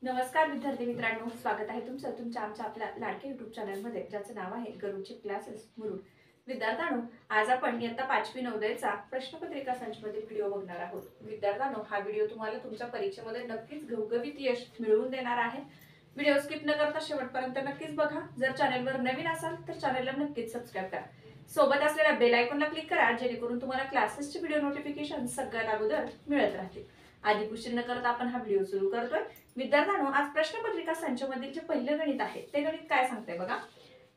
नमस्कार विद्यार्थी मित्रांनो, स्वागत आहे तुमच्या आपल्या लाडक्या युट्यूब चॅनलमध्ये, ज्याचं नाव आहे गरुडचे क्लासेस मुरुड. विद्यार्थ्यांनो, आज आपण इयत्ता 5वी नवोदयचा प्रश्नपत्रिका संचमधील व्हिडिओ बघणार आहोत. विद्यार्थ्यांनो, हा व्हिडिओ तुम्हाला तुमच्या परीक्षेमध्ये नक्कीच घवघवीत यश मिळवून देणार आहे. व्हिडिओ स्किप न करता शेवटपर्यंत नक्कीच बघा. जर चॅनलवर नवीन असाल तर चॅनलला नक्कीच सबस्क्राइब करा. सोबत असलेल्या बेल आयकॉनला क्लिक करा, जेणेकरून तुम्हाला क्लासेसचे व्हिडिओ नोटिफिकेशन सगळ्यात अगोदर मिळत राहतील. आधी उशीर न करता आपण हा व्हिडिओ सुरू करतोय. विद्यार्थ्यांनो, आज प्रश्नपत्रिका संचमधील जे पहिले गणित आहे ते गणित काय सांगते बघा.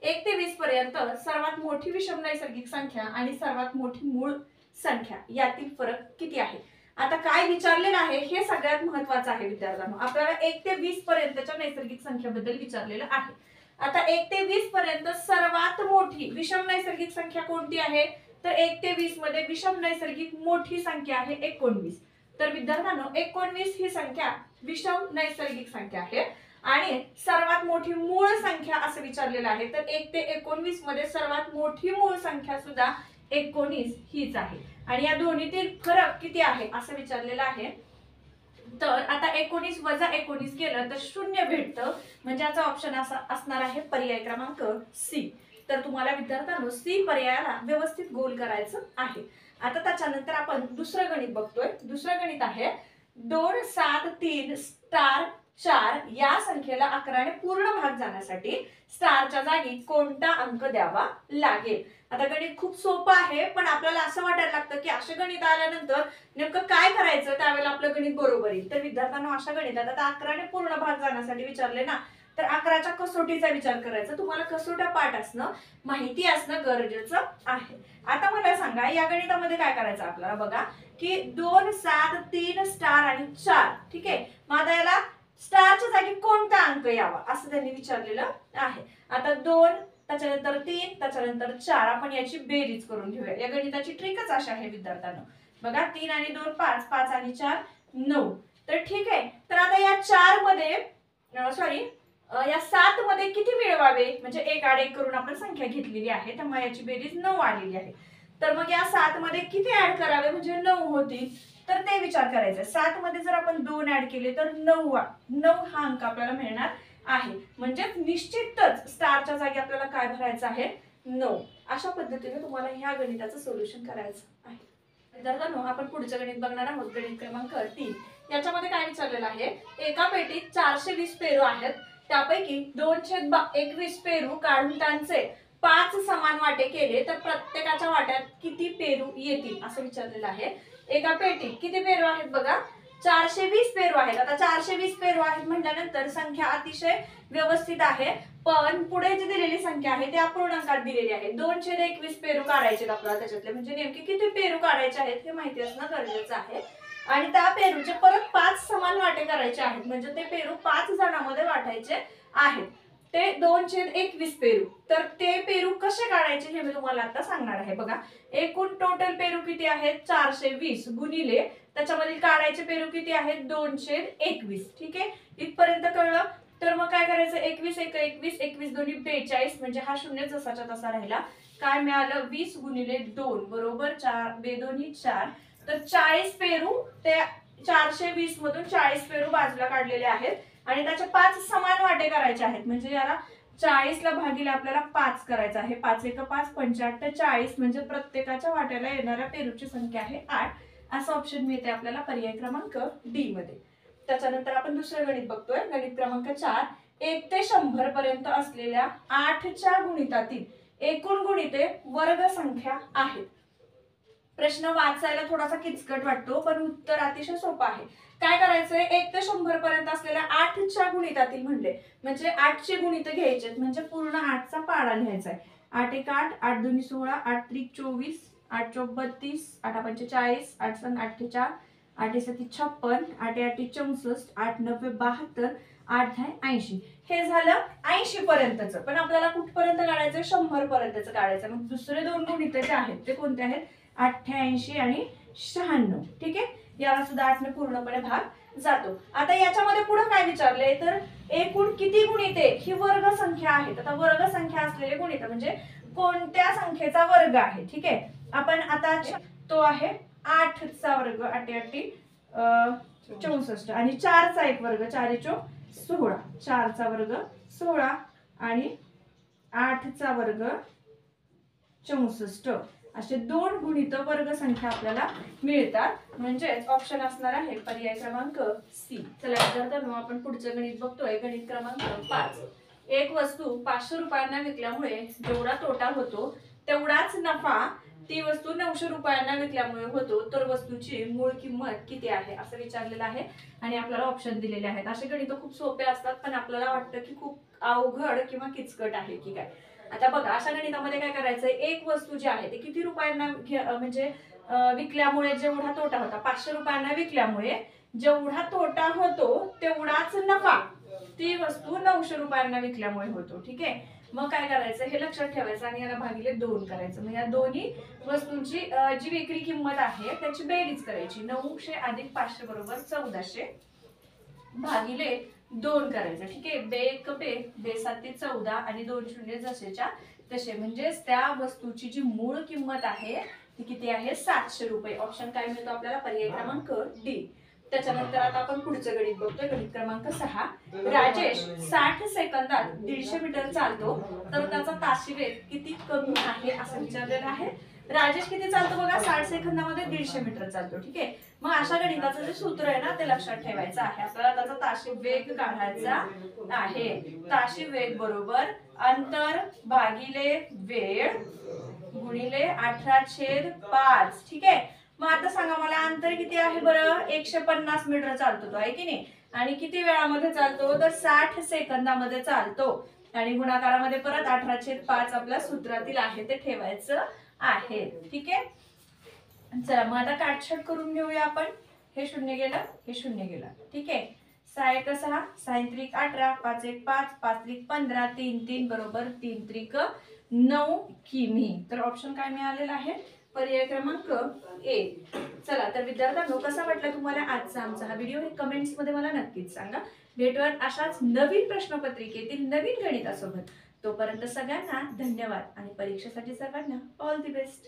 1 ते 20 पर्यंत सर्वात मोठी विषम नैसर्गिक संख्या आणि सर्वात मोठी मूळ संख्या यातील फरक किती आहे. आता काय विचारलेलं आहे हे सगळ्यात महत्त्वाचं आहे विद्यार्थ्यांनो. आपल्याला 1 ते 20 पर्यंतच्या नैसर्गिक संख्येबद्दल विचारलेलं आहे. आता 1 ते 20 पर्यंत सर्वात मोठी विषम नैसर्गिक संख्या कोणती आहे, तर 1 ते 20 मध्ये विषम नैसर्गिक मोठी संख्या आहे 19. तर विद्यार्थ्यांनो, 19 ही संख्या विषम नैसर्गिक संख्या आहे आणि सर्वात मोठी मूळ संख्या असं विचारलेलं आहे. तर 1 ते 19 मध्ये सर्वात मोठी मूळ संख्या सुद्धा 19 हीच आहे आणि या दोन्हीतील फरक किती आहे असं विचारलेलं आहे. तर आता 19 वजा 19 केलं तर 0 भेटतं, म्हणजे याचा ऑप्शन असा असणार आहे पर्याय क्रमांक सी. तर तुम्हाला विद्यार्थ्यांनो सी पर्यायाला व्यवस्थित गोल करायचं आहे. आता त्याच्यानंतर आपण दुसरं गणित बघतोय. दुसरं गणित आहे 2, 7, 3, स्टार 4 या संख्येला 11 ने पूर्ण भाग जाण्यासाठी स्टारच्या जागी कोणता अंक द्यावा लागेल. आता गणित खूप सोपं आहे, पण आपल्याला असं वाटायला लागतं की अशा गणित आल्यानंतर नेमकं काय करायचं, त्यावेळेला आपलं गणित बरोबर येईल. तर विद्यार्थ्यांना अशा गणितात आता 11 ने पूर्ण भाग जाण्यासाठी विचारले ना, तर 11च्या कसोटीचा विचार करायचा. तुम्हाला कसोट्या पाठ असणं माहिती असणं गरजेचं आहे. आता मला सांगा, या गणितामध्ये काय करायचं आपल्याला बघा की 2, 7, 3, स्टार आणि 4. ठीक आहे, मग आता याला स्टारच्या जागी कोणता अंक यावा असं त्यांनी विचारलेलं आहे. आता 2, त्याच्यानंतर 3, त्याच्यानंतर 4, आपण याची बेरीज करून घेऊया. या गणिताची ट्रिकच अशी आहे विद्यार्थ्यांनो. बघा, 3 आणि 2 5, 5 आणि 4 9. तर ठीक आहे, तर आता या 4 मध्ये या 7 मध्ये किती मिळवावे, म्हणजे एक आड एक करून आपण संख्या घेतलेली आहे, त्यामुळे याची बेरीज 9 आलेली आहे. तर मग या 7 मध्ये किती ऍड करावे म्हणजे 9 होतील, तर ते विचार करायचं. 7 मध्ये जर आपण 2 ऍड केले तर 9 हा अंक आपल्याला मिळणार आहे. म्हणजे निश्चितच स्टारच्या जागी आपल्याला काय भरायचं आहे 9. अशा पद्धतीने तुम्हाला ह्या गणिताचं सोल्युशन करायचं आहे. विद्यार्थ्यांनो, आपण पुढचं गणित बघणार आहोत. गणित क्रमांक 3. याच्यामध्ये काय विचारलेलं आहे, एका पेटीत 420 पेरू आहेत, त्यापैकी 2/21 पेरू काढून त्यांचे 5 समान वाटे केले तर प्रत्येकाच्या वाट्यात किती पेरू येतील असं विचारलेलं आहे. एका पेटीत किती पेरू आहेत बघा, 420 पेरू आहेत. आता 420 पेरू आहेत म्हटल्यानंतर संख्या अतिशय व्यवस्थित आहे, पण पुढे जी दिलेली संख्या आहे ती अपूर्णांकात दिलेली आहे. 2/21 पेरू काढायचे आपल्याला त्याच्यातले, म्हणजे नेमके किती पेरू काढायचे आहेत हे माहिती असणं गरजेचं आहे. आणि त्या पेरूचे परत 5 समान वाटे करायचे आहेत, म्हणजे ते पेरू 5 जणांमध्ये वाटायचे आहेत. ते 2/21 पेरू. तर ते पेरू कसे काढायचे हे मी तुम्हाला आता सांगणार आहे. बघा, एकूण टोटल पेरू किती आहेत 420 गुणिले त्याच्यामधील काढायचे पेरू किती आहेत 2/21. ठीक आहे, इथपर्यंत कळलं. तर मग काय करायचं, 21 1 21, 21 2 42, म्हणजे हा शून्य जसाच्या तसा राहिला. काय मिळालं, 20 गुणिले 2 बरोबर 4 2 4. तर 40 पेरू, ते 420 मधून 40 पेरू बाजूला काढलेले आहेत आणि त्याचे 5 समान वाटे करायचे आहेत. म्हणजे याला 40 ला भागीले आपल्याला 5 करायचं आहे. 5 1 5 5 40, म्हणजे प्रत्येकाच्या वाट्याला येणाऱ्या पेरूची संख्या आहे 8. असं ऑप्शन मिळते आपल्याला पर्याय क्रमांक डी मध्ये. त्याच्यानंतर आपण दुसरं गणित बघतोय. गणित क्रमांक 4. 1 ते 100 पर्यंत असलेल्या 8च्या गुणितातील एकूण गुणिते वर्ग संख्या आहेत. प्रश्न वाचायला थोडासा किचकट वाटतो, पण उत्तर अतिशय सोपं आहे. काय करायचंय, 1 ते 100 पर्यंत असलेल्या 8च्या गुणितातील म्हणजे 8चे गुणित घ्यायचे, म्हणजे पूर्ण 8चा पाडा लिहायचा आहे. 8 1 8, 8 2 16, 8 3 24, 8 4 32, 8 5 40, 8 7 48, 8 7 56, 8 8 64, 8 9 72, 8 10 80. हे झालं 80 पर्यंतचं. पण आपल्याला कुठपर्यंत काढायचं, 100 पर्यंतचं काढायचं. मग दुसरे दोन गुणित जे आहेत ते कोणते आहेत, 88 आणि 96. ठीक आहे, याला सुद्धा 8 ने पूर्णपणे भाग जातो. आता याच्यामध्ये पुढे काय विचारलंय, तर एकूण किती गुणिते ही वर्ग संख्या आहेत. आता वर्ग संख्या असलेले गुणित म्हणजे कोणत्या संख्येचा वर्ग आहे. ठीक आहे, आपण आता तो आहे 8चा वर्ग 8 8 64 आणि 4चा एक वर्ग 4 4 16, 4चा वर्ग 16 आणि 8चा वर्ग 64 असे 2 गुणित वर्ग संख्या आपल्याला मिळतात. म्हणजेच ऑप्शन असणार आहे पर्याय क्रमांक सी. चला विद्यार्थ्यांनो, आपण पुढचं गणित बघतोय. गणित क्रमांक 5. एक वस्तू 500 रुपयांना विकल्यामुळे जेवढा तोटा होतो तेवढाच नफा ती वस्तू 900 रुपयांना विकल्यामुळे होतो, तर वस्तूची मूळ किंमत किती आहे असं विचारलेलं आहे आणि आपल्याला ऑप्शन दिलेले आहेत. असे गणित खूप सोपे असतात, पण आपल्याला वाटतं की खूप अवघड किंवा किचकट आहे की काय. आता बघा, अशा गणितामध्ये काय करायचंय, एक वस्तू जी आहे ती किती रुपयांना म्हणजे विकल्यामुळे जेवढा तोटा होता, 500 रुपयांना विकल्यामुळे जेवढा तोटा होतो तेवढाच नफा ती वस्तू 900 रुपयांना विकल्यामुळे होतो. ठीक आहे, मग काय करायचं हे लक्षात ठेवायचं आणि याला भागिले 2 करायचं. मग या दोन्ही वस्तूंची जी विक्री किंमत आहे त्याची बेरीज करायची. 900 अधिक 500 बरोबर 1400 भागिले 2 करायचं. ठीक आहे, बे एक बे, बे 7 14 आणि 2 शून्य जसेच्या तसे. म्हणजेच त्या वस्तूची जी मूळ किंमत आहे ती किती आहे, 700 रुपये. ऑप्शन काय मिळतो आपल्याला, पर्याय क्रमांक डी. त्याच्यानंतर आता आपण पुढचं गणित बघतोय. गणित क्रमांक 6. राजेश 60 सेकंदात 150 मीटर चालतो, तर त्याचा ताशी वेग किती कमी आहे असं विचारलेलं आहे. राजेश किती चालतो बघा, 60 सेकंदामध्ये 150 मीटर चालतो. ठीक आहे, मग अशा गणिताचं जे सूत्र आहे ना ते लक्षात ठेवायचं आहे. आपल्याला त्याचा ताशी वेग काढायचा आहे. ताशी वेग बरोबर अंतर भागिले वेळ गुणिले 18/5. ठीक आहे, मग आता सांगा मला अंतर किती आहे बरं, 150 मीटर चालतो तो, आहे की नाही, आणि किती वेळामध्ये चालतो, तर 60 सेकंदामध्ये चालतो. आणि गुणाकारामध्ये परत 18/5 आपल्या सूत्रातील आहे ते ठेवायचं आहे. ठीक आहे, चला मग आता काटछाट करून घेऊया आपण. हे शून्य गेलं, हे शून्य गेलं. ठीक आहे, 6 1 6, 6 3 18, 5 1 5, 5 3 15, 3 3 बरोबर 3 3 9 किमी. तर ऑप्शन काय मिळालेला आहे, पर्याय क्रमांक ए. चला तर विद्यार्थ्यांनो, कसा वाटला तुम्हाला आजचा आमचा हा व्हिडिओ हे कमेंट्स मध्ये मला नक्कीच सांगा. भेटूयात अशाच नवीन प्रश्नपत्रिकेतील नवीन गणितासोबत. तोपर्यंत सगळ्यांना धन्यवाद आणि परीक्षेसाठी सर्वांना ऑल दी बेस्ट.